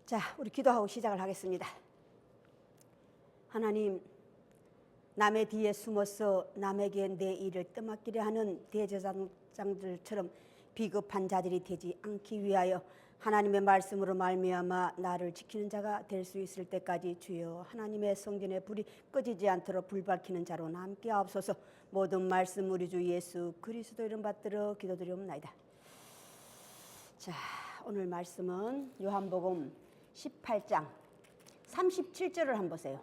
자, 우리 기도하고 시작을 하겠습니다. 하나님, 남의 뒤에 숨어서 남에게 내 일을 떠맡기려 하는 대제사장들처럼 비겁한 자들이 되지 않기 위하여 하나님의 말씀으로 말미암아 나를 지키는 자가 될 수 있을 때까지 주여 하나님의 성전에 불이 꺼지지 않도록 불 밝히는 자로 남게 하옵소서. 모든 말씀 우리 주 예수 그리스도 이름 받들어 기도드리옵나이다. 자, 오늘 말씀은 요한복음 18장 37절을 한번 보세요.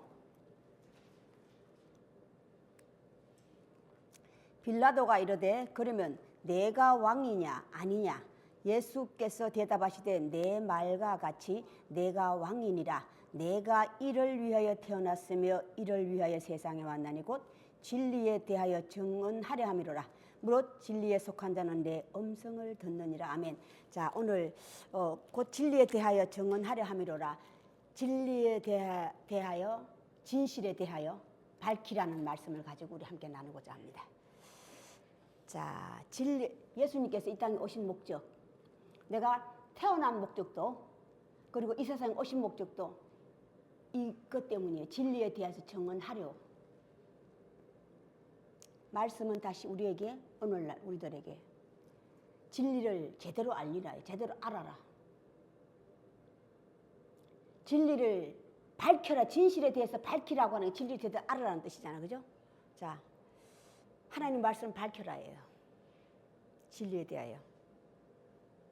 빌라도가 이르되 그러면 내가 왕이냐 아니냐? 예수께서 대답하시되 내 말과 같이 내가 왕이니라. 내가 이를 위하여 태어났으며 이를 위하여 세상에 왔나니 곧 진리에 대하여 증언하려 함이로라. 무릇 진리에 속한 자는 내 음성을 듣느니라. 아멘. 자, 오늘 곧 진리에 대하여 증언하려 함이로라. 진리에 대하여 진실에 대하여 밝히라는 말씀을 가지고 우리 함께 나누고자 합니다. 자, 예수님께서 이 땅에 오신 목적, 내가 태어난 목적도 그리고 이 세상에 오신 목적도 이것 때문이에요. 진리에 대해서 증언하려. 말씀은 다시 우리에게 오늘날 우리들에게 진리를 제대로 알리라, 제대로 알아라. 진리를 밝혀라, 진실에 대해서 밝히라고 하는 게 진리를 제대로 알아라는 뜻이잖아요. 그죠? 자, 하나님 말씀 밝혀라예요. 진리에 대하여.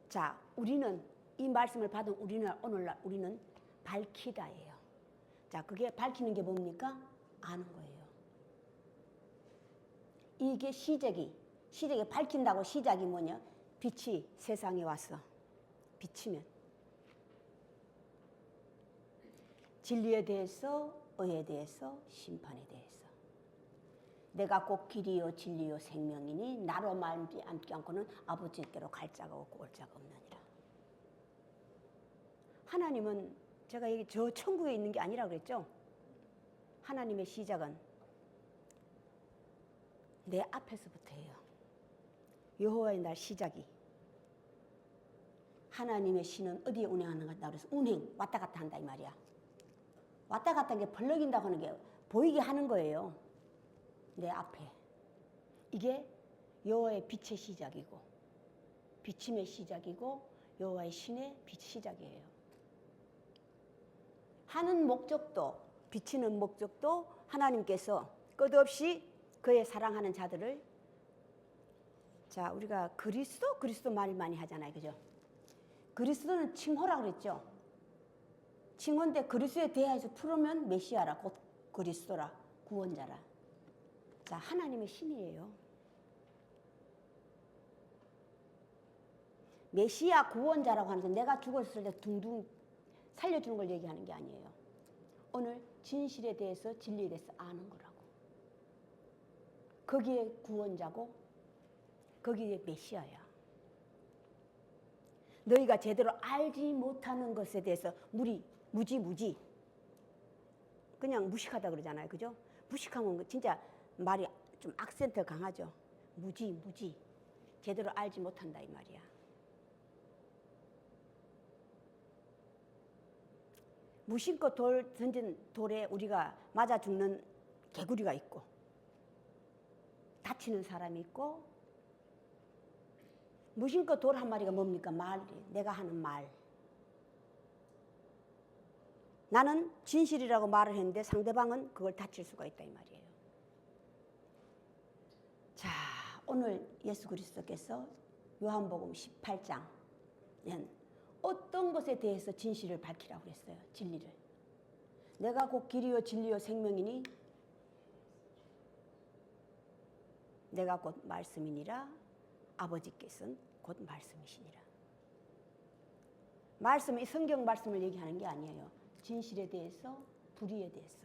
자, 우리는 이 말씀을 받은 오늘날 우리는 밝히다예요. 자, 그게 밝히는 게 뭡니까? 아는 거예요. 이게 시작이 밝힌다고 시작이 뭐냐? 빛이 세상에 와서 비치면 진리에 대해서, 의에 대해서, 심판에 대해서 내가 곧 길이요 진리요 생명이니 나로 말미암지 않고는 아버지께로 갈 자가 없고 올 자가 없느니라. 하나님은 제가 저 천국에 있는 게 아니라 그랬죠. 하나님의 시작은 내 앞에서부터예요. 여호와의 날 시작이. 하나님의 신은 어디에 운행하는가? 그래서 운행, 왔다 갔다 한다 이 말이야. 왔다 갔다 하는 게 벌렁인다고 하는 게 보이게 하는 거예요. 내 앞에. 이게 여호와의 빛의 시작이고 비침의 시작이고 여호와의 신의 빛 시작이에요. 하는 목적도 비치는 목적도 하나님께서 끝없이 그의 사랑하는 자들을, 자, 우리가 그리스도 말 많이 하잖아요. 그죠? 그리스도는 칭호라 그랬죠. 칭호인데 그리스도에 대해서 풀으면 메시아라, 곧 그리스도라, 구원자라. 자, 하나님의 신이에요. 메시아 구원자라고 하는데 내가 죽었을 때 둥둥 살려주는 걸 얘기하는 게 아니에요. 오늘 진실에 대해서 진리에 대해서 아는 거라고. 거기에 구원자고 거기에 메시아야. 너희가 제대로 알지 못하는 것에 대해서 무지 그냥 무식하다 그러잖아요. 그죠? 무식하면 진짜 말이 좀 악센트 강하죠. 무지 제대로 알지 못한다 이 말이야. 무심코 던진 돌에 우리가 맞아 죽는 개구리가 있고 다치는 사람이 있고, 무심코 돌 한 마리가 뭡니까? 내가 하는 말. 나는 진실이라고 말을 했는데 상대방은 그걸 다칠 수가 있다 이 말이에요. 자, 오늘 예수 그리스도께서 요한복음 18장은 어떤 것에 대해서 진실을 밝히라고 했어요. 진리를. 내가 곧 길이요 진리요 생명이니 내가 곧 말씀이니라. 아버지께서는 곧 말씀이시니라. 말씀이 성경 말씀을 얘기하는 게 아니에요. 진실에 대해서, 불의에 대해서.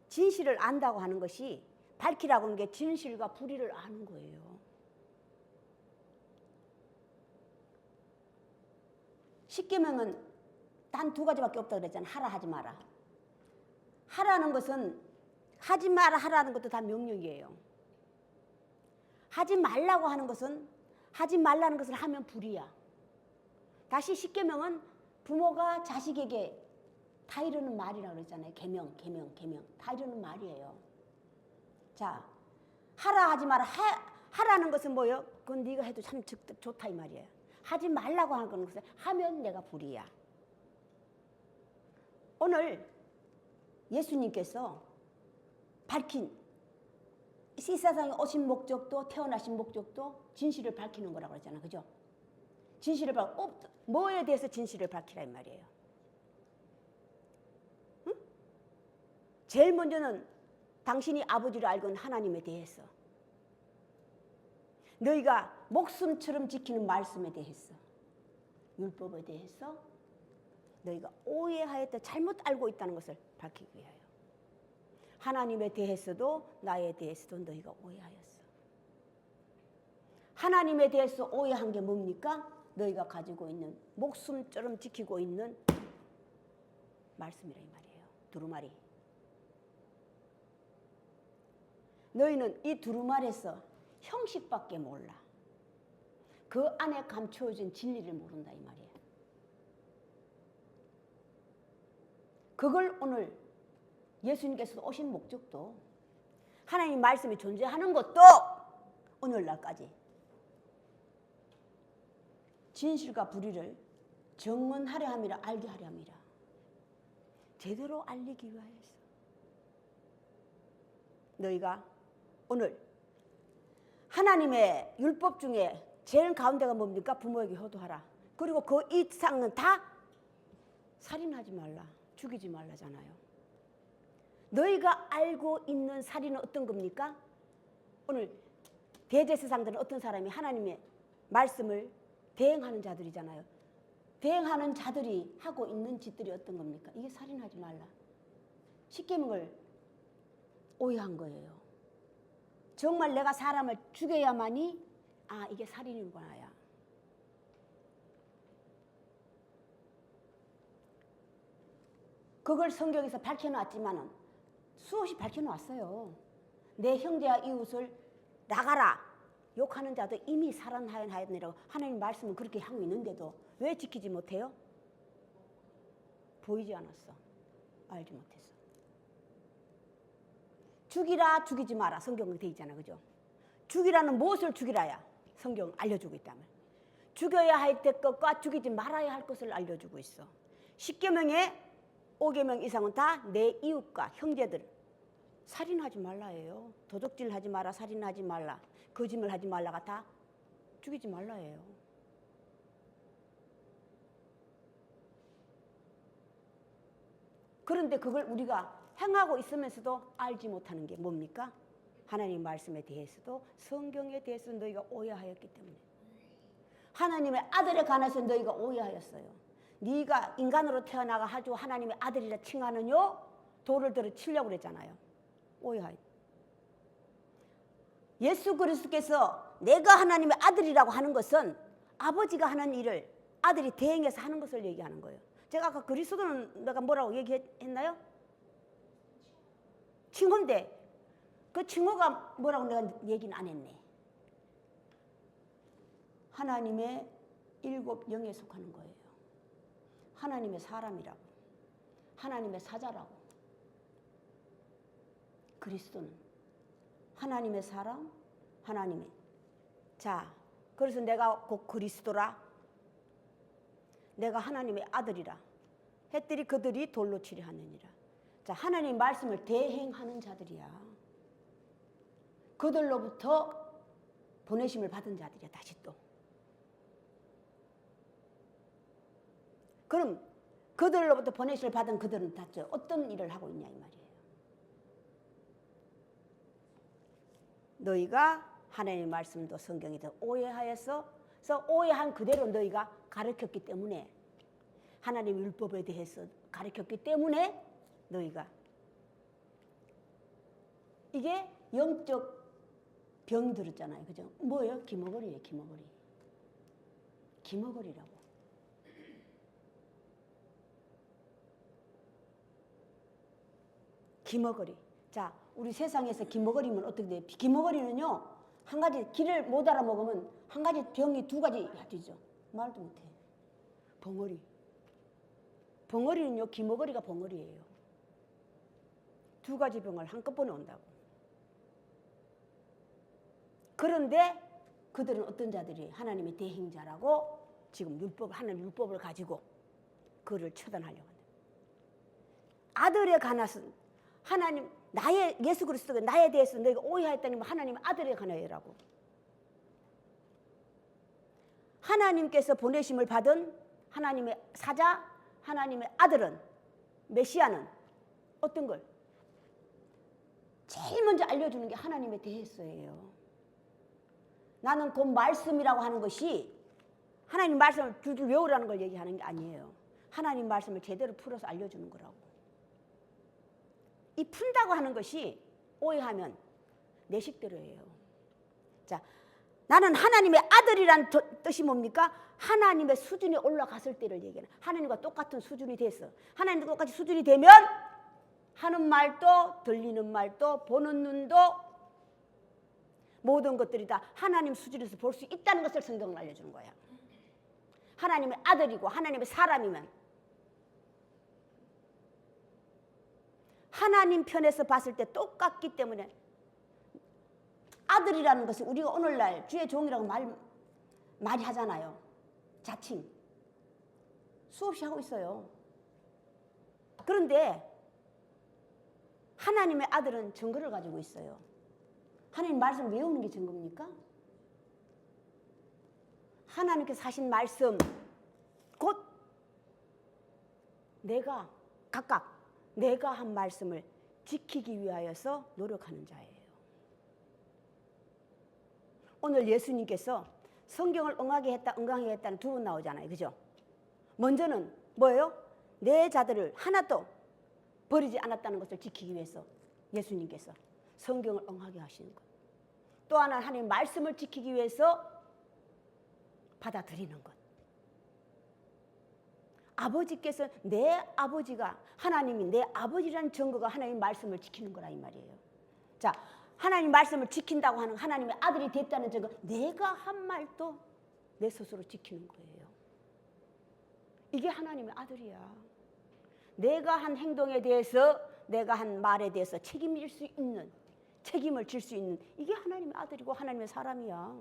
진실을 안다고 하는 것이, 밝히라고 하는 게 진실과 불의를 아는 거예요. 십계명은 단 두 가지밖에 없다고 그랬잖아. 하라 하지 마라. 하라는 것은 하지 마라 하라는 것도 다 명령이에요. 하지 말라고 하는 것은 하지 말라는 것을 하면 불이야. 다시 십계명은 부모가 자식에게 다 이루는 말이라고 그랬잖아요. 계명 다 이루는 말이에요. 자, 하라 하지 마라. 하라는 것은 뭐예요? 그건 네가 해도 참 좋다 이 말이에요. 하지 말라고 하는 것은 하면 내가 불이야. 오늘 예수님께서 밝힌 이 세상에 오신 목적도 태어나신 목적도 진실을 밝히는 거라고 그랬잖아. 그죠? 진실을 뭐에 대해서 진실을 밝히라 이 말이에요. 응? 제일 먼저는 당신이 아버지를 알건 하나님에 대해서, 너희가 목숨처럼 지키는 말씀에 대해서, 율법에 대해서 너희가 오해하였다 잘못 알고 있다는 것을 밝히기 위하여. 하나님에 대해서도 나에 대해서도 너희가 오해하였어. 하나님에 대해서 오해한 게 뭡니까? 너희가 가지고 있는 목숨처럼 지키고 있는 말씀이라 이 말이에요. 두루마리. 너희는 이 두루마리에서 형식밖에 몰라. 그 안에 감추어진 진리를 모른다 이 말이에요. 그걸 오늘 예수님께서 오신 목적도, 하나님 말씀이 존재하는 것도 오늘날까지 진실과 불의를 정언하려 함이라, 알게 하려 함이라, 제대로 알리기 위하여서 너희가 오늘 하나님의 율법 중에 제일 가운데가 뭡니까? 부모에게 효도하라. 그리고 그 이상은 다 살인하지 말라, 죽이지 말라잖아요. 너희가 알고 있는 살인은 어떤 겁니까? 오늘 대제사장들은 어떤 사람이 하나님의 말씀을 대행하는 자들이잖아요. 대행하는 자들이 하고 있는 짓들이 어떤 겁니까? 이게 살인하지 말라. 십계명을 오해한 거예요. 정말 내가 사람을 죽여야만이 이게 살인이구나야. 그걸 성경에서 밝혀놨지만은 수없이 밝혀놨어요. 내 형제와 이웃을 나가라 욕하는 자도 이미 살인하였느라고 하나님 말씀은 그렇게 하고 있는데도 왜 지키지 못해요? 보이지 않았어. 알지 못했어. 죽이라 죽이지 마라 성경에 돼 있잖아. 그죠? 죽이라는 무엇을 죽이라야 성경 알려주고 있다면, 죽여야 할 것과 죽이지 말아야 할 것을 알려주고 있어. 10계명에 5계명 이상은 다 내 이웃과 형제들 살인하지 말라예요. 도적질하지 마라, 살인하지 말라, 거짓말 하지 말라가 다 죽이지 말라예요. 그런데 그걸 우리가 행하고 있으면서도 알지 못하는 게 뭡니까? 하나님 말씀에 대해서도 성경에 대해서 너희가 오해하였기 때문에, 하나님의 아들에 관해서 너희가 오해하였어요. 네가 인간으로 태어나가 가지고 하나님의 아들이라 칭하느뇨? 돌을 들어 치려고 그랬잖아요. 오해하였. 예수 그리스도께서 내가 하나님의 아들이라고 하는 것은 아버지가 하는 일을 아들이 대행해서 하는 것을 얘기하는 거예요. 제가 아까 그리스도는 내가 뭐라고 얘기했나요? 칭호인데 그 칭호가 뭐라고 내가 얘기는 안 했네. 하나님의 일곱 영에 속하는 거예요. 하나님의 사람이라고, 하나님의 사자라고. 그리스도는 하나님의 사람, 하나님의. 자, 그래서 내가 곧 그리스도라, 내가 하나님의 아들이라 했더니 그들이 돌로 치려 하느니라. 자, 하나님 말씀을 대행하는 자들이야. 그들로부터 보내심을 받은 자들이야. 다시 또. 그럼 그들로부터 보내심을 받은 그들은 다 어떤 일을 하고 있냐 이 말이에요. 너희가 하나님의 말씀도 성경에도 오해하여서 오해한 그대로 너희가 가르쳤기 때문에, 하나님 율법에 대해서 가르쳤기 때문에 너희가 이게 영적 병 들었잖아요. 그죠? 뭐예요? 기머거리예요. 기머거리. 기머거리라고. 기머거리. 자, 우리 세상에서 기머거리면 어떻게 돼요? 기머거리는요, 한 가지 길을 못 알아먹으면 한 가지 병이 두 가지 되죠. 말도 못해. 벙어리. 벙어리는요, 기머거리가 벙어리예요. 두 가지 병을 한꺼번에 온다고. 그런데 그들은 어떤 자들이 하나님의 대행자라고 지금 하나님 율법을 가지고 그를 처단하려고 한다. 아들에 관해서는 하나님, 예수 그리스도가 나에 대해서 너희가 오해하였다니 하나님 아들에 관하여라고. 하나님께서 보내심을 받은 하나님의 사자, 하나님의 아들은, 메시아는 어떤 걸? 제일 먼저 알려주는 게 하나님의 대해서예요. 나는 곧 말씀이라고 하는 것이 하나님 말씀을 줄줄 외우라는 걸 얘기하는 게 아니에요. 하나님 말씀을 제대로 풀어서 알려주는 거라고. 이 푼다고 하는 것이 오해하면 내 식대로예요. 자, 나는 하나님의 아들이란 뜻이 뭡니까? 하나님의 수준에 올라갔을 때를 얘기하는, 하나님과 똑같은 수준이 됐어. 하나님과 똑같이 수준이 되면 하는 말도, 들리는 말도, 보는 눈도, 모든 것들이 다 하나님 수준에서 볼 수 있다는 것을 성경은 알려주는 거야. 하나님의 아들이고 하나님의 사람이면 하나님 편에서 봤을 때 똑같기 때문에 아들이라는 것은 우리가 오늘날 주의 종이라고 많이 하잖아요. 자칭 수없이 하고 있어요. 그런데 하나님의 아들은 증거를 가지고 있어요. 하나님 말씀을 외우는 게 증거입니까? 하나님께서 하신 말씀, 곧 각각 내가 한 말씀을 지키기 위하여서 노력하는 자예요. 오늘 예수님께서 성경을 응하게 했다, 응강하게 했다는 두 번 나오잖아요. 그죠? 먼저는 뭐예요? 내 자들을 하나도 버리지 않았다는 것을 지키기 위해서 예수님께서 성경을 응하게 하시는 것. 또 하나는 하나님 말씀을 지키기 위해서 받아들이는 것. 아버지께서 내 아버지가 하나님이 내 아버지라는 증거가 하나님 말씀을 지키는 거라 이 말이에요. 자, 하나님 말씀을 지킨다고 하는 하나님의 아들이 됐다는 증거, 내가 한 말도 내 스스로 지키는 거예요. 이게 하나님의 아들이야. 내가 한 행동에 대해서, 내가 한 말에 대해서 책임을 질 수 있는 이게 하나님의 아들이고 하나님의 사람이야.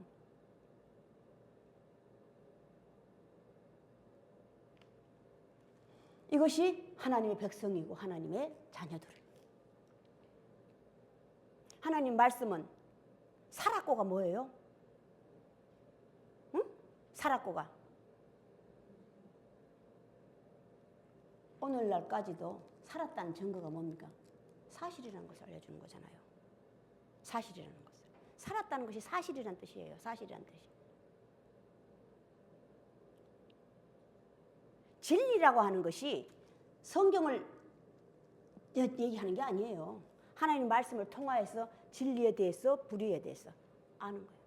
이것이 하나님의 백성이고 하나님의 자녀들. 하나님 말씀은 살았고가 뭐예요? 응? 살았고가 오늘날까지도 살았다는 증거가 뭡니까? 사실이라는 것을 알려주는 거잖아요. 사실이라는 것을. 살았다는 것이 사실이라는 뜻이에요. 사실이라는 뜻이. 진리라고 하는 것이 성경을 얘기하는 게 아니에요. 하나님 말씀을 통하여서 진리에 대해서 불의에 대해서 아는 거예요.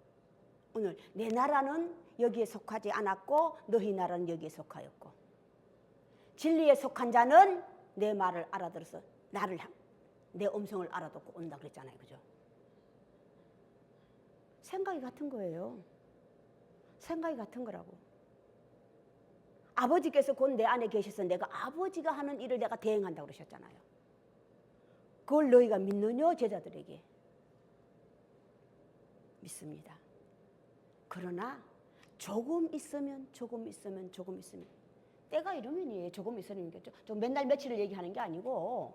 오늘 내 나라는 여기에 속하지 않았고 너희 나라는 여기에 속하였고, 진리에 속한 자는 내 말을 알아들어서 내 음성을 알아듣고 온다 그랬잖아요. 그죠? 생각이 같은 거예요. 생각이 같은 거라고. 아버지께서 곧 내 안에 계셔서 내가 아버지가 하는 일을 내가 대행한다고 그러셨잖아요. 그걸 너희가 믿느냐? 제자들에게. 믿습니다. 그러나 조금 있으면 때가 이르면이에요. 조금 있으면 좀 맨날 며칠을 얘기하는 게 아니고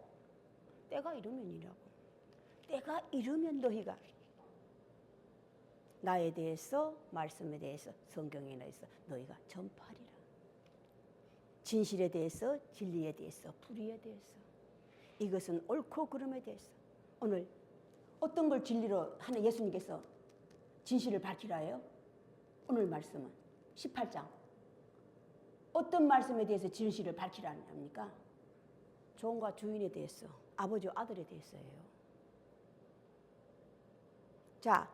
때가 이르면이라고. 때가 이르면 너희가 나에 대해서, 말씀에 대해서, 성경에 대해서 너희가 전파하리라. 진실에 대해서, 진리에 대해서, 불의에 대해서, 이것은 옳고 그름에 대해서. 오늘 어떤 걸 진리로 하는 예수님께서 진실을 밝히라 해요? 오늘 말씀은 18장 어떤 말씀에 대해서 진실을 밝히라는 겁니까? 종과 주인에 대해서, 아버지와 아들에 대해서예요. 자,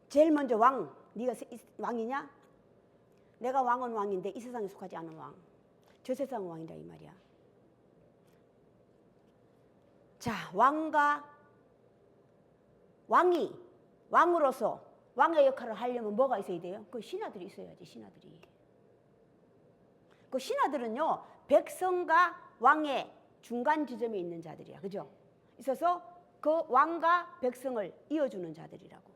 제일 먼저 네가 왕이냐? 내가 왕은 왕인데 이 세상에 속하지 않은 왕, 저 세상 왕이다 이 말이야. 자, 왕으로서 왕의 역할을 하려면 뭐가 있어야 돼요? 그 신하들이 있어야지. 신하들이. 그 신하들은요, 백성과 왕의 중간 지점에 있는 자들이야. 그죠? 있어서 그 왕과 백성을 이어주는 자들이라고.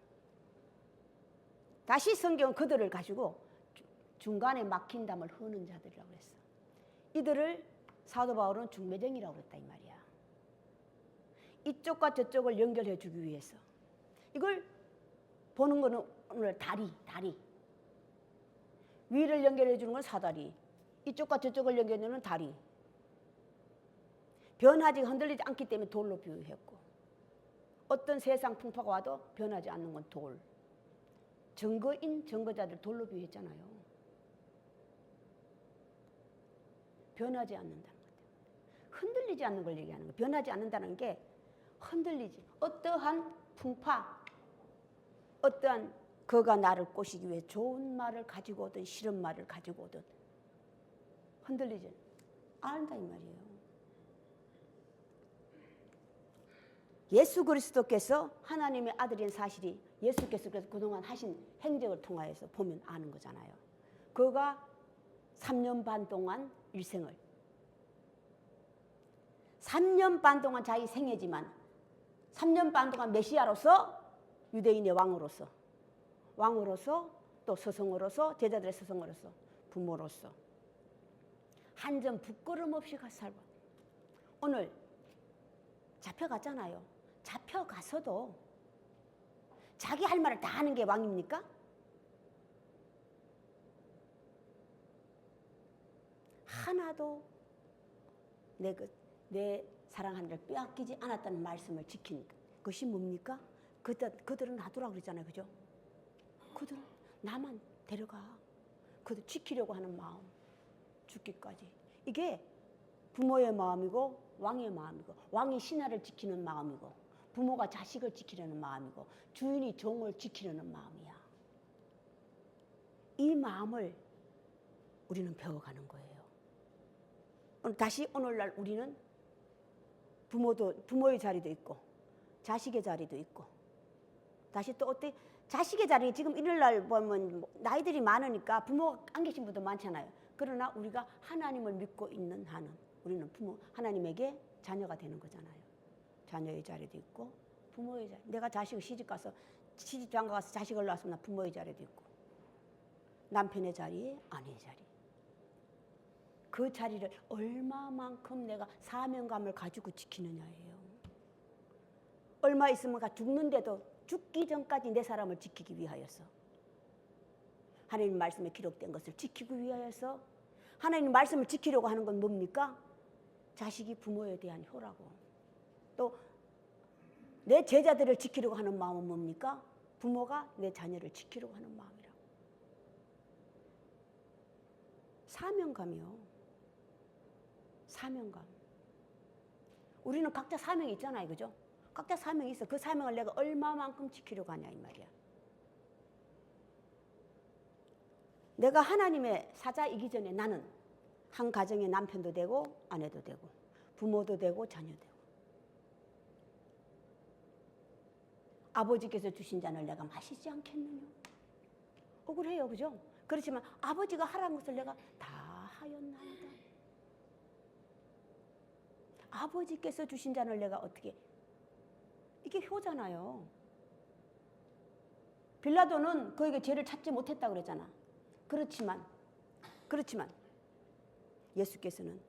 다시 성경은 그들을 가지고 중간에 막힌 담을 허는 자들이라고 했어. 이들을 사도 바울은 중매정이라고 했다 이 말이야. 이쪽과 저쪽을 연결해 주기 위해서. 이걸 보는 거는 오늘 다리. 위를 연결해 주는 건 사다리. 이쪽과 저쪽을 연결해 주는 다리. 변하지 흔들리지 않기 때문에 돌로 비유했고, 어떤 세상 풍파가 와도 변하지 않는 건 돌. 증거인 증거자들 돌로 비유했잖아요. 변하지 않는다는 것. 흔들리지 않는 걸 얘기하는 거예요. 변하지 않는다는 게 흔들리지. 어떠한 풍파, 어떠한 그가 나를 꼬시기 위해 좋은 말을 가지고 오든 싫은 말을 가지고 오든 흔들리지 않는다 이 말이에요. 예수 그리스도께서 하나님의 아들인 사실이 예수께서 그동안 하신 행적을 통하여서 보면 아는 거잖아요. 그가 3년 반 동안 일생을 3년 반 동안 자기 생애지만 3년 반 동안 메시아로서 유대인의 왕으로서 또 스승으로서 제자들의 스승으로서 부모로서 한 점 부끄럼 없이 가서 살고 오늘 잡혀갔잖아요. 잡혀가서도 자기 할 말을 다 하는 게 왕입니까? 하나도 내 사랑하는 자를 빼앗기지 않았다는 말씀을 지킨 것이 뭡니까? 그들은 놔두라 그러잖아요. 그죠? 그들은 나만 데려가. 그들 지키려고 하는 마음. 죽기까지. 이게 부모의 마음이고 왕의 마음이고, 왕이 신하를 지키는 마음이고, 부모가 자식을 지키려는 마음이고, 주인이 종을 지키려는 마음이야. 이 마음을 우리는 배워가는 거예요. 다시 오늘날 우리는 부모의 자리도 있고 자식의 자리도 있고, 다시 또 어때 자식의 자리, 지금 이늘날 보면 나이들이 많으니까 부모가 안 계신 분도 많잖아요. 그러나 우리가 하나님을 믿고 있는 한은 우리는 하나님에게 자녀가 되는 거잖아요. 자녀의 자리도 있고 부모의 자리. 내가 자식을 시집장가 가서 자식을 낳았으면 나 부모의 자리도 있고, 남편의 자리에 아내의 자리. 그 자리를 얼마만큼 내가 사명감을 가지고 지키느냐예요. 얼마 있으면 죽는데도 죽기 전까지 내 사람을 지키기 위하여서, 하나님 말씀에 기록된 것을 지키기 위하여서, 하나님 말씀을 지키려고 하는 건 뭡니까? 자식이 부모에 대한 효라고. 또 내 제자들을 지키려고 하는 마음은 뭡니까? 부모가 내 자녀를 지키려고 하는 마음이라고. 사명감이요. 사명감. 우리는 각자 사명이 있잖아요. 그죠? 각자 사명이 있어. 그 사명을 내가 얼마만큼 지키려고 하냐 이 말이야. 내가 하나님의 사자이기 전에 나는 한 가정의 남편도 되고 아내도 되고 부모도 되고 자녀도 되고, 아버지께서 주신 잔을 내가 마시지 않겠느냐. 억울해요. 그죠? 그렇지만 아버지가 하라는 것을 내가 다 하였나이다. 아버지께서 주신 잔을 내가 어떻게, 이게 효잖아요. 빌라도는 그에게 죄를 찾지 못했다고 그랬잖아. 그렇지만 예수께서는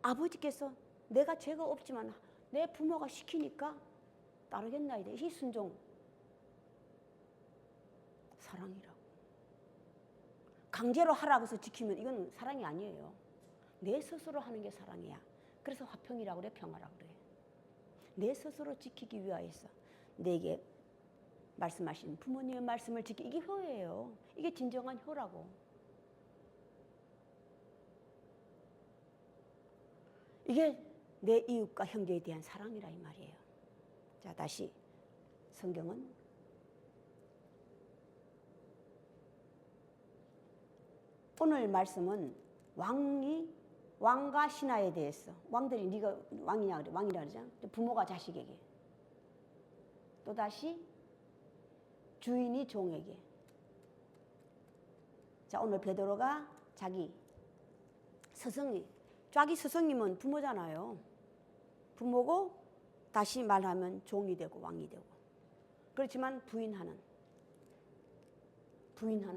아버지께서 내가 죄가 없지만 내 부모가 시키니까 따르겠나이다. 이 순종 사랑이라고. 강제로 하라고 해서 지키면 이건 사랑이 아니에요. 내 스스로 하는 게 사랑이야. 그래서 화평이라고 그래, 평화라고 그래. 내 스스로 지키기 위하여서 내게 말씀하신 부모님의 말씀을 지키기, 이게 효예요. 이게 진정한 효라고. 이게 내 이웃과 형제에 대한 사랑이라 이 말이에요. 자, 다시 성경은 오늘 말씀은 왕과 신하에 대해서, 왕들이 네가 왕이냐 그래, 왕이라 그러잖아. 부모가 자식에게, 또다시 주인이 종에게. 자, 오늘 베드로가 자기 스승이, 자기 스승님은 부모잖아요. 부모고 다시 말하면 종이 되고 왕이 되고. 그렇지만 부인하는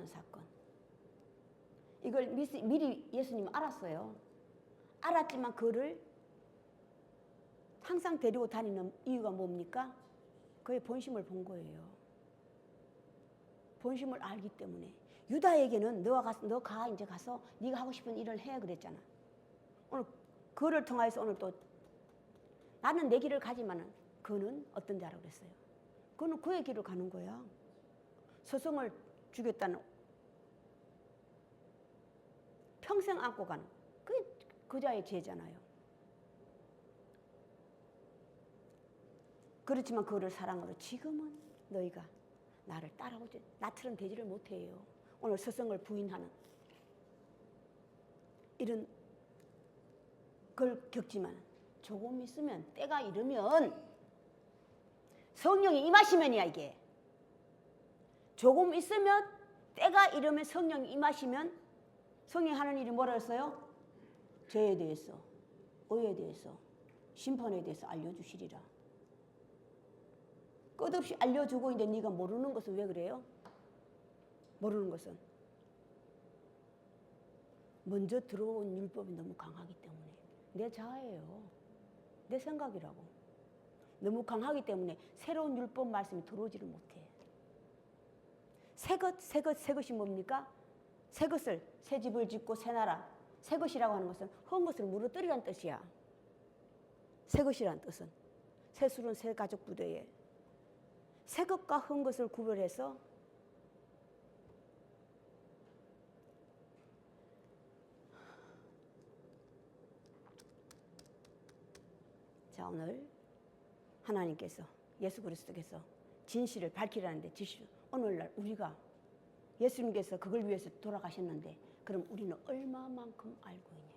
사건. 이걸 미리 예수님은 알았어요. 알았지만 그를 항상 데리고 다니는 이유가 뭡니까? 그의 본심을 본 거예요. 본심을 알기 때문에. 유다에게는 너 이제 가서 네가 하고 싶은 일을 해 그랬잖아. 오늘 그를 통해서 오늘 또 나는 내 길을 가지만은 그는 어떤 자라고 그랬어요. 그는 그의 길을 가는 거야. 스승을 죽였다는 평생 안고 가는 그 자의 죄잖아요. 그렇지만 그를 사랑으로 지금은 너희가 나를 따라오지 나처럼 되지를 못해요. 오늘 스승을 부인하는 이런 걸 겪지만 조금 있으면 때가 이르면 성령이 임하시면이야 이게. 조금 있으면 때가 이르면 성령이 임하시면 성령이 하는 일이 뭐라 했어요? 죄에 대해서, 의에 대해서, 심판에 대해서 알려주시리라. 끝없이 알려주고 있는데 네가 모르는 것은 왜 그래요? 모르는 것은 먼저 들어온 율법이 너무 강하기 때문에. 내 자아예요. 내 생각이라고. 너무 강하기 때문에 새로운 율법 말씀이 들어오지를 못해. 새 것이 뭡니까? 새 것을, 새 집을 짓고 새 나라. 새 것이라고 하는 것은 헛 것을 무너뜨리라는 뜻이야. 새 것이라는 뜻은 새 술은 새 가죽 부대에 새 것과 헛 것을 구별해서 자, 오늘 하나님께서 예수 그리스도께서 진실을 밝히라는데 오늘날 우리가 예수님께서 그걸 위해서 돌아가셨는데 그럼 우리는 얼마만큼 알고 있냐.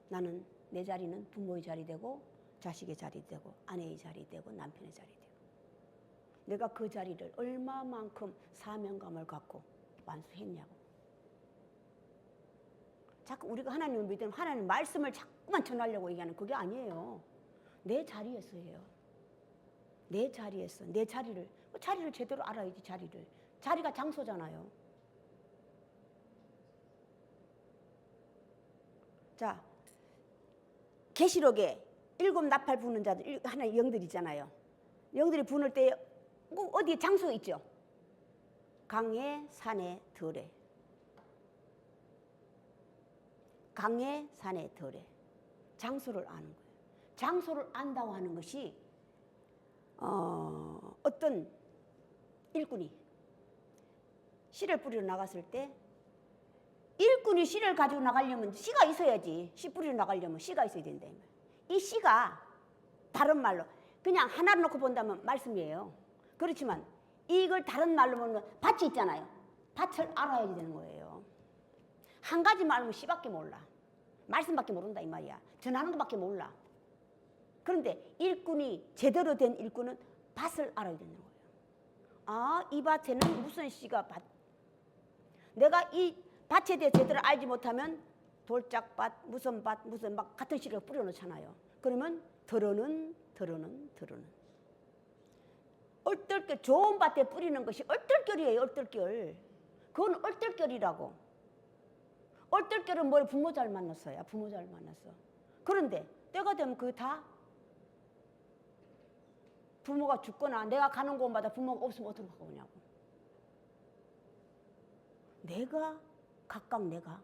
나는 내 자리는 부모의 자리 되고 자식의 자리 되고 아내의 자리 되고 남편의 자리 되고 내가 그 자리를 얼마만큼 사명감을 갖고 완수했냐고. 자꾸 우리가 하나님을 믿으면 하나님 말씀을 자꾸만 전하려고 얘기하는 그게 아니에요. 내 자리에서예요. 내 자리에서 내 자리를 제대로 알아야지. 자리가 장소잖아요. 자, 계시록에 7 나팔 부는 자들 하나의 영들 있잖아요. 영들이 부는 때 어디 장소 있죠? 강에 산에 들에. 강에 산에 들에. 장소를 아는 거예요. 장소를 안다고 하는 것이 어떤 일꾼이 씨를 뿌리러 나갔을 때 일꾼이 씨를 가지고 나가려면 씨가 있어야지. 씨 뿌리러 나가려면 씨가 있어야 된다. 이 씨가 다른 말로 그냥 하나를 놓고 본다면 말씀이에요. 그렇지만 이걸 다른 말로 보면 밭이 있잖아요. 밭을 알아야 되는 거예요. 한 가지만 알면 씨밖에 몰라. 말씀밖에 모른다 이 말이야. 전하는 것밖에 몰라. 그런데 일꾼이 제대로 된 일꾼은 밭을 알아야 되는 거예요. 아, 이 밭에는 무슨 씨가 내가 이 밭에 대해 제대로 알지 못하면 돌짝밭, 무슨 막 같은 씨를 뿌려놓잖아요. 그러면 더러는 얼떨결 좋은 밭에 뿌리는 것이 얼떨결이에요. 얼떨결. 그건 얼떨결이라고. 얼떨결은 뭘 부모 잘 만났어요. 부모 잘 만났어. 그런데 때가 되면 그게 다 부모가 죽거나 내가 가는 곳마다 부모가 없으면 어떻게 하냐고. 각각 내가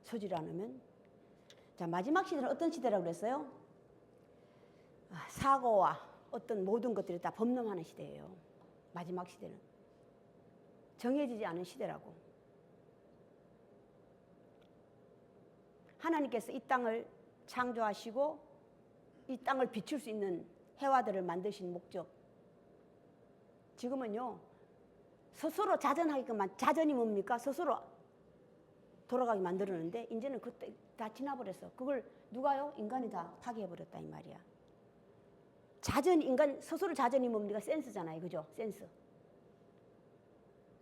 서질 않으면. 자, 마지막 시대는 어떤 시대라고 그랬어요? 사고와 어떤 모든 것들이 다 범람하는 시대예요. 마지막 시대는 정해지지 않은 시대라고. 하나님께서 이 땅을 창조하시고 이 땅을 비출 수 있는 해와들을 만드신 목적, 지금은요 스스로 자전하게끔 자전이 뭡니까? 스스로 돌아가게 만들었는데 이제는 그때 다 지나버렸어. 그걸 누가요? 인간이 다 파괴해버렸다 이 말이야. 인간 스스로 자전이 뭡니까? 센스잖아요. 그죠? 센스.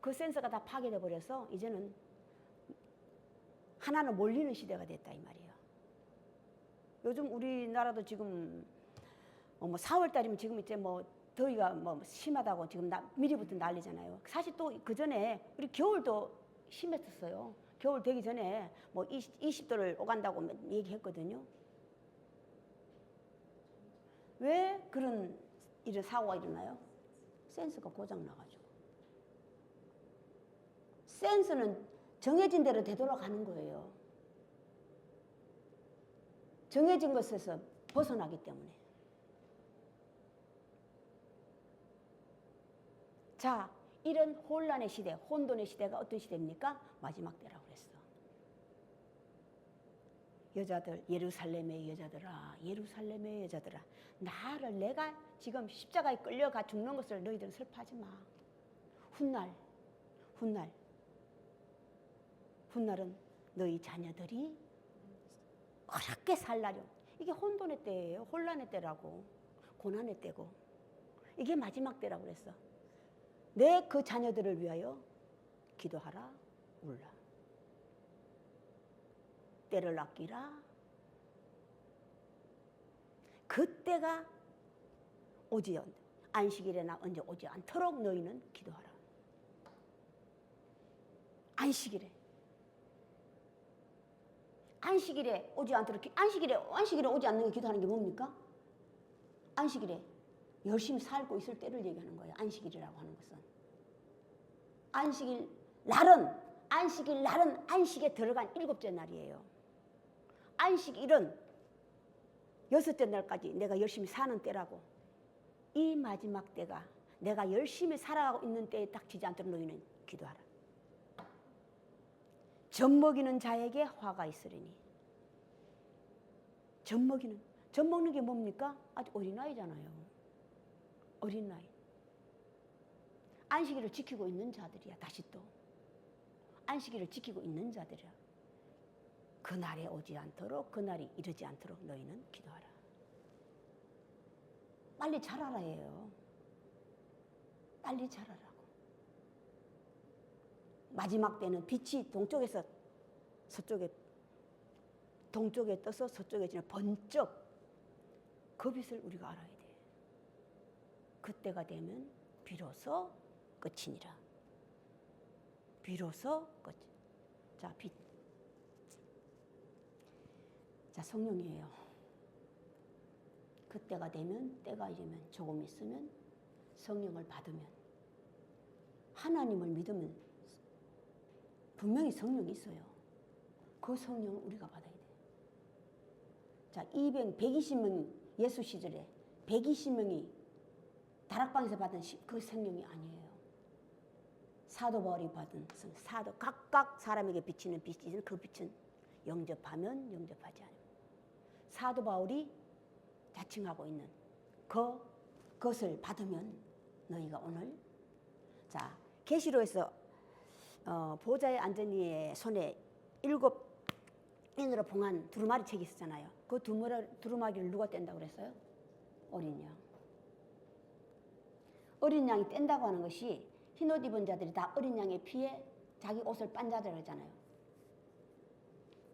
그 센스가 다 파괴돼 버려서 이제는 하나는 몰리는 시대가 됐다 이 말이에요. 요즘 우리나라도 지금 뭐 4월 달이면 지금 이제 뭐 더위가 뭐 심하다고 지금 미리부터 난리잖아요. 사실 또 그 전에 우리 겨울도 심했었어요. 겨울 되기 전에 뭐 20도를 오간다고 얘기했거든요. 왜 그런 이런 사고가 일어나요? 센스가 고장 나가지고. 센스는 정해진 대로 되돌아가는 거예요. 정해진 것에서 벗어나기 때문에. 자, 이런 혼란의 시대, 혼돈의 시대가 어떤 시대입니까? 마지막 때라고 그랬어. 여자들, 예루살렘의 여자들아, 예루살렘의 여자들아, 나를 내가 지금 십자가에 끌려가 죽는 것을 너희들은 슬퍼하지 마. 훗날은 너희 자녀들이 어렵게 살 날이요. 이게 혼돈의 때예요. 혼란의 때라고. 고난의 때고. 이게 마지막 때라고 그랬어. 내 그 자녀들을 위하여 기도하라, 울라. 때를 아끼라. 그때가 오지 안식일에나 언제 오지 않도록 너희는 기도하라. 안식일에 오지 않도록 안식일에 오지 않는 게 기도하는 게 뭡니까? 안식일에 열심히 살고 있을 때를 얘기하는 거예요. 안식일이라고 하는 것은 안식일 날은 안식에 들어간 7째 날이에요. 안식일은 6째 날까지 내가 열심히 사는 때라고. 이 마지막 때가 내가 열심히 살아가고 있는 때에 닥치지 않도록 너희는 기도하라. 젖먹이는 자에게 화가 있으리니. 젖먹는 게 뭡니까? 아직 어린아이잖아요. 어린아이. 안식일을 지키고 있는 자들이야. 다시 또 안식일을 지키고 있는 자들이야. 그날에 오지 않도록, 그날이 이르지 않도록 너희는 기도하라. 빨리 자라라 해요. 빨리 자라라고. 마지막 때는 빛이 동쪽에서 서쪽에, 동쪽에 떠서 서쪽에 지는 번쩍, 그 빛을 우리가 알아야 돼. 그때가 되면 비로소 끝이니라. 비로소 끝. 자, 빛. 자, 성령이에요. 그때가 되면, 때가 이르면, 조금 있으면, 성령을 받으면, 하나님을 믿으면 분명히 성령이 있어요. 그 성령을 우리가 받아야 돼. 자, 120명 예수 시절에 120명이 다락방에서 받은 그 성령이 아니에요. 사도 바울이 받은 사도, 각각 사람에게 비치는 빛이, 그 빛은 영접하면 영접하지 않으면. 사도 바울이 자칭하고 있는 그것을 받으면 너희가 오늘, 자, 계시록에서 보좌에 앉은 이의 손에 7인으로 봉한 두루마리 책이 있었잖아요. 그 두루마리를 누가 뗀다고 그랬어요? 어린 양. 어린 양이 뗀다고 하는 것이 흰옷 입은 자들이 다 어린 양의 피에 자기 옷을 빤 자들이라고 하잖아요.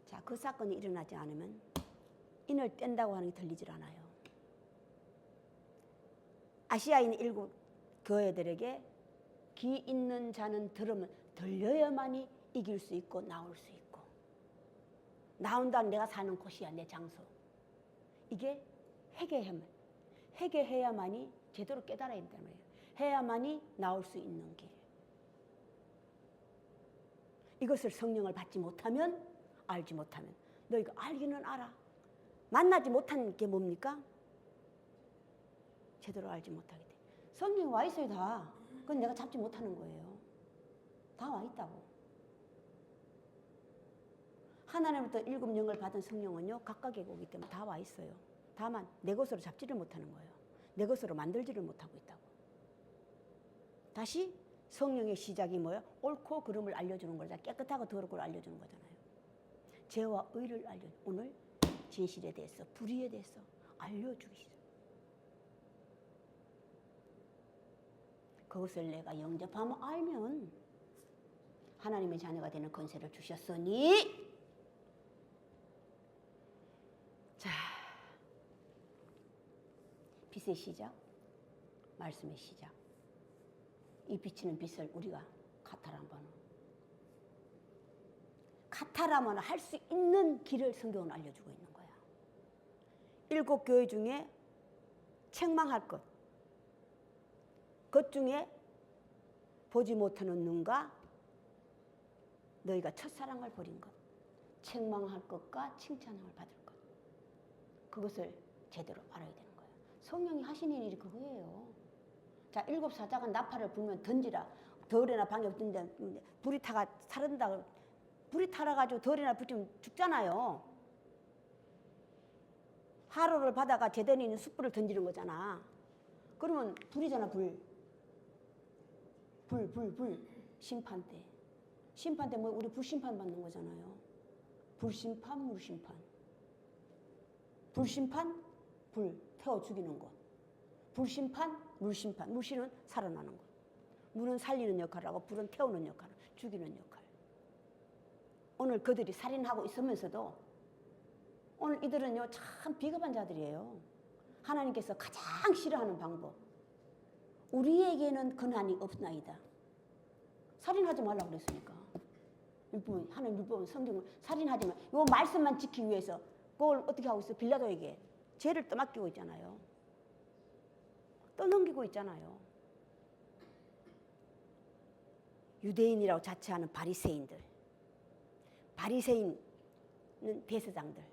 자, 그 사건이 일어나지 않으면 인을 뗀다고 하는 게 들리질 않아요. 아시아인 7 교회들에게 귀 있는 자는 들려야만이 이길 수 있고 나올 수 있고, 나온다는 내가 사는 곳이야, 내 장소. 이게 회개해야만이 제대로 깨달아야 된다는 거예요. 해야만이 나올 수 있는 길. 이것을 성령을 받지 못하면, 알지 못하면, 너희가 알기는 알아. 만나지 못한 게 뭡니까? 제대로 알지 못하게 돼. 성령이 와 있어요, 다. 그건 내가 잡지 못하는 거예요. 다 와 있다고. 하나님부터 7 영을 받은 성령은요, 각각의 거기 때문에 다 와 있어요. 다만 내 것으로 잡지를 못하는 거예요. 내 것으로 만들지를 못하고 있다고. 다시 성령의 시작이 뭐예요? 옳고 그름을 알려주는 거잖아요. 깨끗하고 더럽고 알려주는 거잖아요. 죄와 의를 오늘 진실에 대해서, 불의에 대해서 알려주기 시작. 그것을 내가 영접하면 알면 하나님의 자녀가 되는 권세를 주셨으니 빛의 시작, 말씀의 시작. 이 비치는 빛을 우리가 카타라는 번호. 카타라면 할 수 있는 길을 성경은 알려주고 있는 거야. 7 교회 중에 책망할 것, 것 중에 보지 못하는 눈과 너희가 첫사랑을 버린 것, 책망할 것과 칭찬을 받을 것, 그것을 제대로 알아야 되는 거예요. 성령이 하시는 일이 그거예요. 자, 7 사자가 나팔을 불면 던지라. 덜에나 방에 없던데 불이 타가 사른다. 불이 타라가지고 덜에나 붙으면 죽잖아요. 하루를 받아가 제단에 있는 숯불을 던지는 거잖아. 그러면 불이잖아, 불. 심판 때. 심판 때 뭐 우리 불심판 받는 거잖아요. 불심판, 물심판. 불심판, 불 태워 죽이는 것. 불심판, 물심판. 물심은 살아나는 것. 물은 살리는 역할을 하고 불은 태우는 역할을, 죽이는 역할. 오늘 그들이 살인하고 있으면서도 오늘 이들은요 참 비겁한 자들이에요. 하나님께서 가장 싫어하는 방법. 우리에게는 근한이 없나이다. 살인하지 말라고 그랬으니까. 율법은, 하나님 율법은 성경을 살인하지 마. 요 말씀만 지키기 위해서 그걸 어떻게 하고 있어? 빌라도에게 죄를 떠맡기고 있잖아요. 떠넘기고 있잖아요. 유대인이라고 자처하는 바리새인들, 바리새인은 대제사장들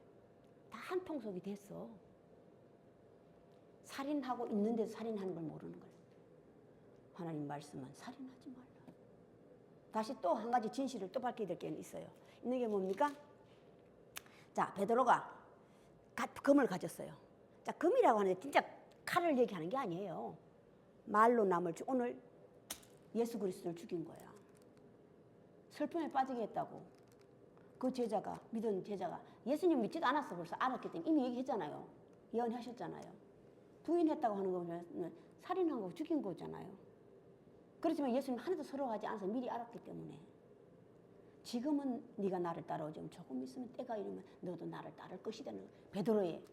다 한 통속이 됐어. 살인하고 있는데도 살인하는 걸 모르는 거예요. 하나님 말씀은 살인하지 말라. 다시 또 한 가지 진실을 또 밝혀야 될 게 있어요. 있는 게 뭡니까? 자, 베드로가 금을 가졌어요. 자, 금이라고 하는데 진짜 칼을 얘기하는 게 아니에요. 말로 남을 오늘 예수 그리스도를 죽인 거야. 슬픔에 빠지게 했다고. 그 제자가, 믿은 제자가 예수님 믿지도 않았어. 벌써 알았기 때문에 이미 얘기했잖아요. 예언하셨잖아요. 부인했다고 하는 거는 살인한 거 죽인 거잖아요. 그렇지만 예수님 하나도 서러워하지 않아서 미리 알았기 때문에 지금은 네가 나를 따라오지 조금 있으면 때가 이르면 너도 나를 따를 것이라는 베드로의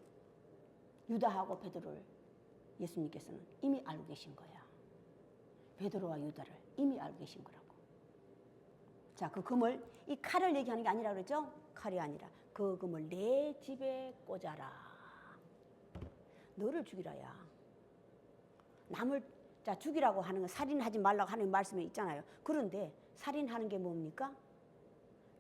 유다하고 베드로를 예수님께서는 이미 알고 계신 거야. 베드로와 유다를 이미 알고 계신 거라고. 자, 그 금을 이 칼을 얘기하는 게 아니라 그랬죠? 칼이 아니라 그 금을 내 집에 꽂아라. 너를 죽이라야. 남을 자 죽이라고 하는 건 살인하지 말라고 하는 말씀이 있잖아요. 그런데 살인하는 게 뭡니까?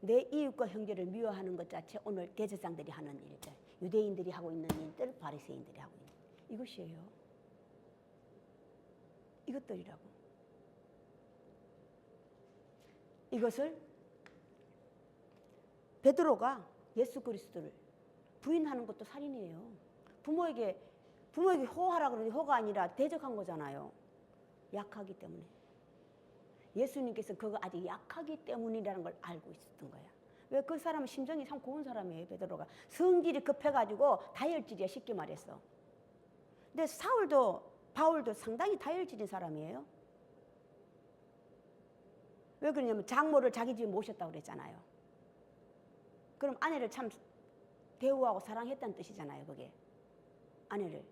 내 이웃과 형제를 미워하는 것 자체 오늘 대제사장들이 하는 일들, 유대인들이 하고 있는 일들, 바리새인들이 하고 있는 일. 이것이에요. 이것들이라고. 이것을 베드로가 예수 그리스도를 부인하는 것도 살인이에요. 부모에게 호하라 그러는데 호가 아니라 대적한 거잖아요. 약하기 때문에. 예수님께서 그거 아직 약하기 때문이라는 걸 알고 있었던 거야. 왜? 그 사람은 심정이 참 고운 사람이에요. 베드로가. 성질이 급해가지고 다혈질이야, 쉽게 말했어. 근데 바울도 상당히 다혈질인 사람이에요. 왜 그러냐면 장모를 자기 집에 모셨다고 그랬잖아요. 그럼 아내를 참 대우하고 사랑했다는 뜻이잖아요. 그게 아내를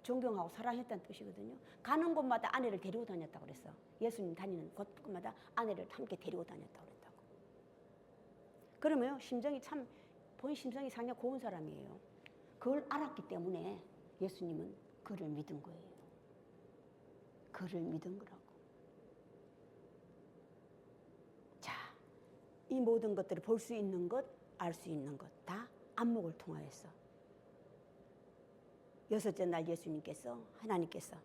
존경하고 사랑했다는 뜻이거든요. 가는 곳마다 아내를 데리고 다녔다고 그랬어. 예수님 다니는 곳마다 아내를 함께 데리고 다녔다고 그랬다고. 그러면 본인 심정이 상당히 고운 사람이에요. 그걸 알았기 때문에 예수님은 그를 믿은 거예요. 그를 믿은 거라고. 자, 이 모든 것들을 볼 수 있는 것, 알 수 있는 것 다 안목을 통하여서 여섯째 날 하나님께서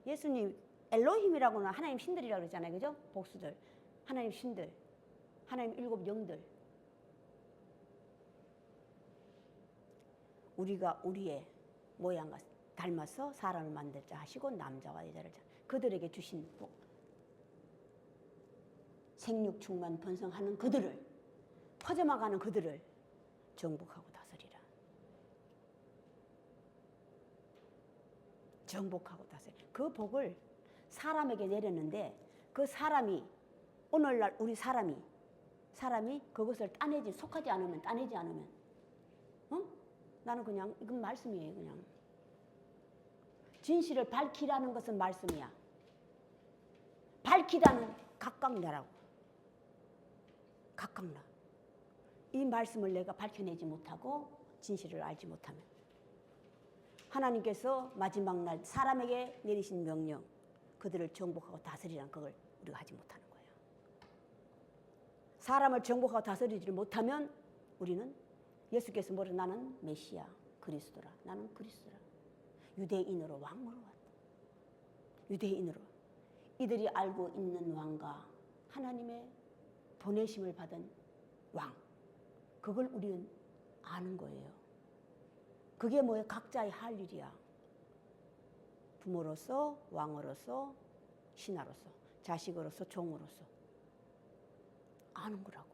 예수님 엘로힘이라고는 하나님 신들이라고 그러잖아요. 그죠? 복수들. 하나님 신들. 하나님 7 영들. 우리가 우리의 모양과 닮아서 사람을 만들자 하시고 남자와 여자를 그들에게 주신 복. 생육 충만 번성하는 그들을 퍼져나가는 그들을 정복하고 다스리라. 정복하고 다스리라. 그 복을 사람에게 내렸는데 그 사람이 오늘날 우리 사람이 그것을 속하지 않으면 따내지 않으면 나는 그냥 이건 말씀이에요. 그냥 진실을 밝히라는 것은 말씀이야. 밝히다는 각각나라고. 각각나. 이 말씀을 내가 밝혀내지 못하고 진실을 알지 못하면 하나님께서 마지막 날 사람에게 내리신 명령, 그들을 정복하고 다스리라는 그걸 우리가 하지 못하는 거예요. 사람을 정복하고 다스리지 못하면 우리는 예수께서 뭐래? 나는 메시아 그리스도라. 나는 그리스도라. 유대인으로 왕으로 왔다. 유대인으로. 이들이 알고 있는 왕과 하나님의 보내심을 받은 왕. 그걸 우리는 아는 거예요. 그게 뭐예요? 각자의 할 일이야. 부모로서, 왕으로서, 신하로서, 자식으로서, 종으로서 아는 거라고.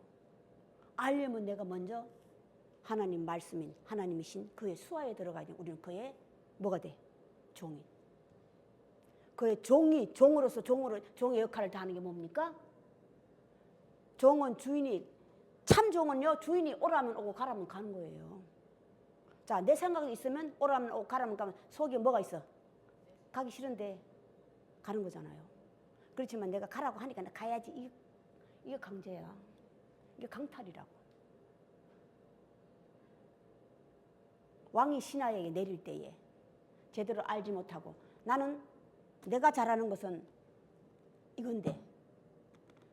알려면 내가 먼저 하나님 말씀인 하나님이신 그의 수하에 들어가니 우리는 그의 뭐가 돼? 종이. 그의 종이 종으로서 종의 역할을 다하는 게 뭡니까? 종은 주인이 참 종은요 주인이 오라면 오고 가라면 가는 거예요. 자, 내 생각이 있으면 오라면 오고 가라면 가면 속에 뭐가 있어? 가기 싫은데 가는 거잖아요. 그렇지만 내가 가라고 하니까 나 가야지. 이게 강제야. 이게 강탈이라고. 왕이 신하에게 내릴 때에 제대로 알지 못하고 나는 내가 잘하는 것은 이건데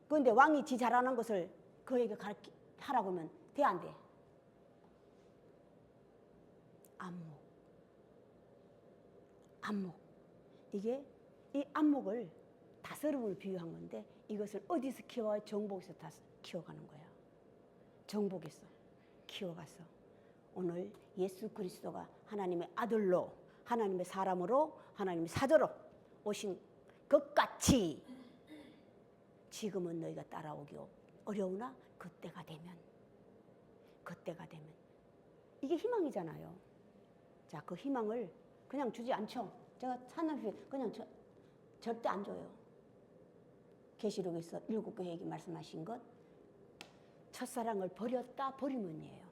그런데 왕이 지 잘하는 것을 그에게 하라고 하면 돼 안 돼? 안목. 이게 이 안목을 다스림을 비유한 건데 이것을 어디서 키워요? 정복에서 다 키워가는 거야. 정복에서 키워가서 오늘 예수 그리스도가 하나님의 아들로 하나님의 사람으로 하나님의 사도로 오신 것 같이 지금은 너희가 따라오기 어려우나 그때가 되면 이게 희망이잖아요. 자, 그 희망을 그냥 주지 않죠. 제가 산업이 그냥 절대 안 줘요. 계시록에서 7교회에게 말씀하신 것 첫사랑을 버렸다 버리면이에요.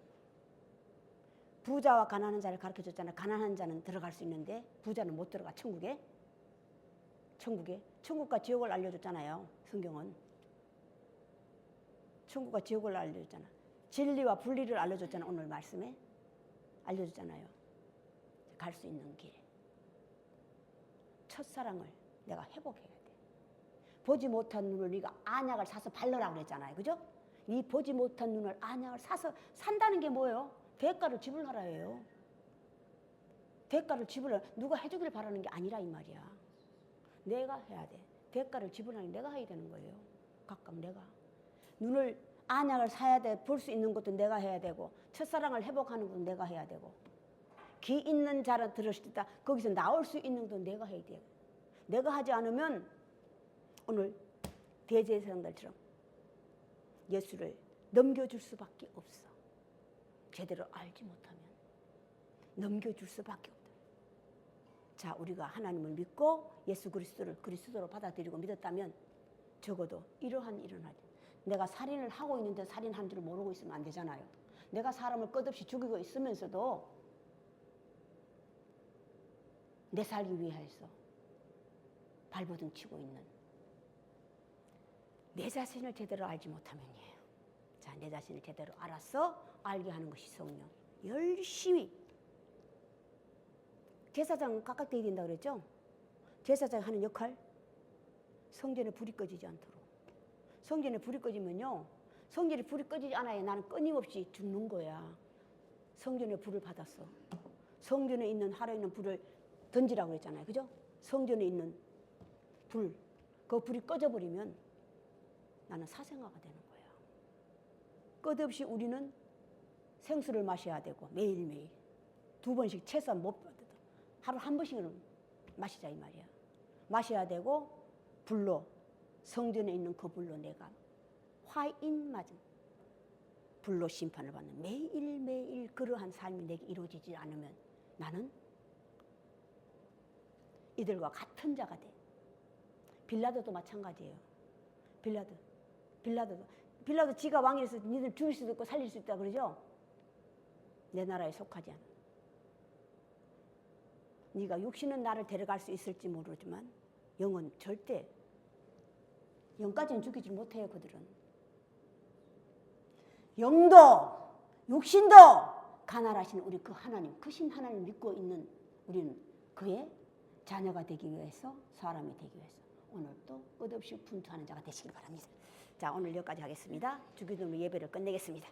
부자와 가난한 자를 가르쳐줬잖아요. 가난한 자는 들어갈 수 있는데 부자는 못 들어가. 천국에 천국과 지옥을 알려줬잖아요. 성경은 천국과 지옥을 알려줬잖아. 진리와 분리를 알려줬잖아. 오늘 말씀에 알려줬잖아요. 갈 수 있는 길. 첫사랑을 내가 회복해야 돼. 보지 못한 눈을 네가 안약을 사서 바르라고 그랬잖아요. 그죠? 네 보지 못한 눈을 안약을 사서 산다는 게 뭐예요? 대가를 지불하라 해요. 대가를 지불하라. 누가 해주기를 바라는 게 아니라 이 말이야. 내가 해야 돼. 대가를 지불하는 게 내가 해야 되는 거예요. 각각 내가. 눈을 안약을 사야 돼. 볼 수 있는 것도 내가 해야 되고 첫사랑을 회복하는 것도 내가 해야 되고 귀 있는 자를 들으실 때 거기서 나올 수 있는 것도 내가 해야 돼요. 내가 하지 않으면 오늘 대제사장들처럼 예수를 넘겨줄 수밖에 없어. 제대로 알지 못하면 넘겨줄 수밖에 없다. 자, 우리가 하나님을 믿고 예수 그리스도를 그리스도로 받아들이고 믿었다면 적어도 이러한 일은 하지. 내가 살인을 하고 있는데 살인한 줄 모르고 있으면 안 되잖아요. 내가 사람을 끝없이 죽이고 있으면서도 내 살기 위해서 발버둥 치고 있는 내 자신을 제대로 알지 못하면이에요. 자, 내 자신을 제대로 알아서 알게 하는 것이 성령. 열심히 제사장 가깝게 된다고 그랬죠? 제사장이 하는 역할, 성전에 불이 꺼지지 않도록. 성전에 불이 꺼지면요, 성전에 불이 꺼지지 않아야 나는 끊임없이 죽는 거야. 성전에 불을 받았어. 성전에 있는 하루 있는 불을 던지라고 그랬잖아요. 그죠? 성전에 있는 불, 그 불이 꺼져버리면 나는 사생아가 되는 거야. 끝없이 우리는 생수를 마셔야 되고 매일매일 2번씩 최소한 못 받아도 하루 한 번씩은 마시자 이 말이야. 마셔야 되고 불로 성전에 있는 그 불로 내가 화인 맞은 불로 심판을 받는 매일매일 그러한 삶이 내게 이루어지지 않으면 나는 이들과 같은 자가 돼. 빌라도도 마찬가지예요. 빌라도 지가 왕이라서 니들 죽일 수도 있고 살릴 수 있다 그러죠? 내 나라에 속하지 않아. 네가 육신은 나를 데려갈 수 있을지 모르지만 영은 절대 영까지는 죽이지 못해요. 그들은 영도 육신도 가난하신 우리 그 하나님, 크신 하나님 믿고 있는 우리는 그의 자녀가 되기 위해서, 사람이 되기 위해서 오늘도 끝없이 분투하는 자가 되시길 바랍니다. 자, 오늘 여기까지 하겠습니다. 주기도문 예배를 끝내겠습니다.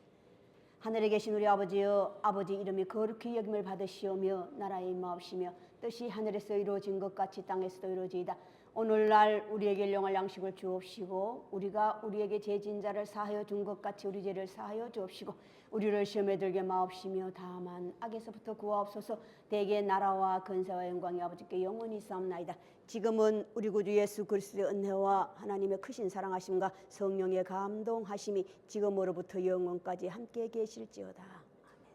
하늘에 계신 우리 아버지여, 아버지 이름이 거룩히 여김을 받으시오며 나라의 임하옵시며 뜻이 하늘에서 이루어진 것 같이 땅에서도 이루어지이다. 오늘날 우리에게 일용할 양식을 주옵시고 우리가 우리에게 죄진 자를 사하여 준 것 같이 우리 죄를 사하여 주옵시고 우리를 시험에 들게 마옵시며 다만 악에서부터 구하옵소서. 대개 나라와 근세와 영광이 아버지께 영원히 싸움나이다. 지금은 우리 구주 예수 그리스도의 은혜와 하나님의 크신 사랑하심과 성령의 감동하심이 지금으로부터 영원까지 함께 계실지어다.